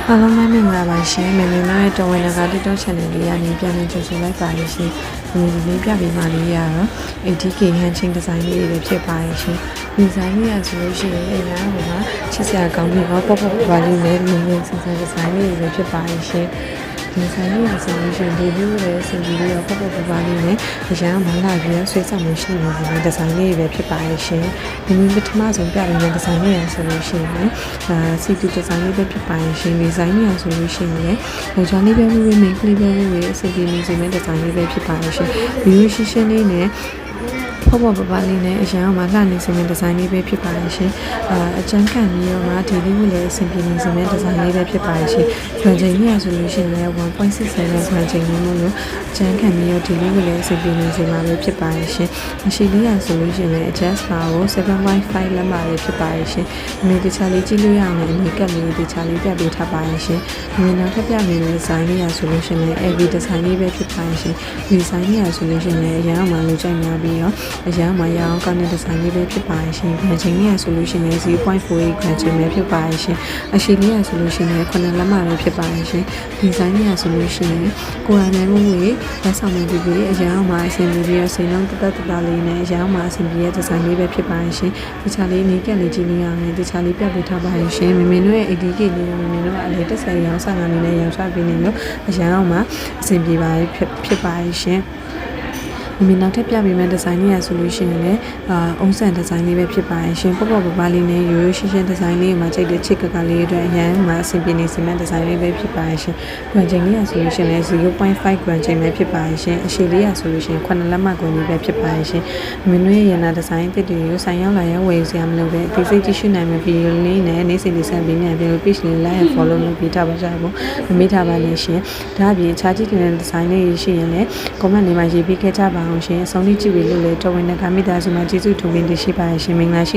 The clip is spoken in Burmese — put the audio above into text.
အားလုံးပဲမင်္ဂလာပါရှင်မင်းတို့ရဲ့တော်ဝင်ကတိတော့ channel လေးကနေပြန်လည်ကြိုဆိုလိုက်ပါရရှင်ဒီနေ့ပြပေးမှလေးရတော့ ATK hand chain design လေးတွေဖြစ်ပါရရှင်ဒီ design လေးရဆိုလို့ရှိရင်အများကချစ်စရာကောင်းပြီးတော့ပေါ့ပေါ့ပါလေးနဲ့ငင်းဆန်ဆန် design လေးတွေဖြစ်ပါရရှင်ဒီ design လေးရဆိုလို့ရှိရင်ဒီလိုပဲစင်ပြီးတော့ပေါ့ပေါ့ပါလေးနဲ့အရန်မလာပြီးဆွဲဆောင်မှုရှိနေတဲ့ design လေးတွေဖြစ်ပါရရှင်ဒီနေ့ပထမဆုံးပြပေးတဲ့ design လေးရဆိုလို့ရှိရင်CP design လေးပဲဖြစ်ပါရရှင် design လေးရဆိုလို့ရှိရင်ယောက်ျားလေးပဲဝေးမိန်းကလေးပဲဝေးအစီအစဉ်လေးဆိုတဲ့ design လေးပဲဖြစ်ပါရရှင်ဗီဒီယိုရှင်းရှင်းလေးနဲ့ပေါ့ပေါ့ပါလေးနဲ့အရန်အောင်လှနေစတဲ့ design လေးပဲဖြစ်ပါရရှင်အကျန်းခံပြီးတော့မှဒီလေးကိုလည်းအဆင်ပြေနေစတဲ့ design လေးပဲဖြစ်ပါရရှင်ခွန်ချိန်ကြီးရဆိုလို့ရှိရင်လည်း 1.6 နဲ့ခွန်ချိန်လေးလို့အကျန်းခံပြီးတော့ဒီလေးကိုလည်းအဆင်ပြေနေစမှာပဲဖြစ်ပါရရှင်အရှိလေးရဆိုလို့ရှိရင်လည်း adjust ပါကို 7.5 လက်မှာပဲဖြစ်ပါရရှင်အမေတခြားလေးကြည့်လို့ရအောင်လည်းအမေကပ်လေးတခြားလေးပြပေးထားပါရရှင်အမေနောက်ထပ်ပြပေးတဲ့ design လေးရဆိုလို့ရှိရင်လည်း AV design လေးပဲဖြစ်ပါရရှင် design လေးရဆိုလို့ရှိရင်လည်းအရန်အောင်လူကြိုက်များပြီးတော့အရန်မှာရအောင်ကောင်းတဲ့ design လေးပဲဖြစ်ပါရှင်ခွန်ချိန်လေးရဆိုလို့ရှိရင် 0.48 ခွန်ချိန်ပဲဖြစ်ပါရှင်အရှိလေးရဆိုလို့ရှိရင်9လက်မှာပဲဖြစ်ပါရှင် design လေးရဆိုလို့ရှိရင်ကိုယ်တိုင်ပဲဝေးလက်ဆောင်မှုပြီးပြီးအရန်မှာအဆင်ပြေပြီးစိန်လုံးတက်တက်လေးနဲ့အရန်မှာအဆင်ပြေတဲ့ design လေးပဲဖြစ်ပါရှင်တခြားလေးနေကက်လေးကြည့်လို့ရမယ်တခြားလေးပြပေးထားပါရှင်မမေတို့ရဲ့ ATK လေးမမေတို့ကအလေး30ရောင်းဆိုင်ကနေလည်းရောင်းချပေးနေလို့အရန်အောင်မှာအဆင်ပြေပါဖြစ်ပါရှင်မမေနောက်ထပ်ပြပေးမယ့် design လေးရဆိုလို့ရှိရင်လည်းအုံးဆန် design လေးပဲဖြစ်ပါရဲ့ရှင်ပေါ့ပေါ့ပါလေးနဲ့ရိုးရိုးရှင်းရှင်း design လေးမှာကြိုက်တဲ့ချစ်ကကလေးအတွက်အရန်မှာအဆင်ပြေနေစမယ့် design လေးပဲဖြစ်ပါရဲ့ရှင်ခွန်ချိန်လေးရဆိုလို့ရှိရင်လည်း 0.5 ခွန်ချိန်ပဲဖြစ်ပါရဲ့ရှင်အရှိလေးရဆိုလို့ရှိရင်9လက်မှခွန်လေးပဲဖြစ်ပါရဲ့ရှင်မင်းတို့ရဲ့ရနာ design တစ်တွေကိုဆိုင်ရောက်လာရဝယ်စရာမလိုပဲဒီစိတ်တရှိနိုင်မယ့် video လေးနဲ့နေ့စဉ်လေးဆက်ပေးနေတယ် page လေး like and follow လုပ်ပြီးထားပါကြဖို့မမေ့ထားပါနဲ့ရှင်ဒါအပြင်အခြားကြည့်တဲ့ design လေးရှိရင်လည်း comment လေးမှာရေးပေးခဲ့ကြပါအောင်ရှင်အဆုံးထိကြည့်ပြီးလို့လေတော်ဝင်ကမိသားစုမှာကျေးဇူးတင်ပြီးရှိပါရှင်မင်္ဂလာရှိ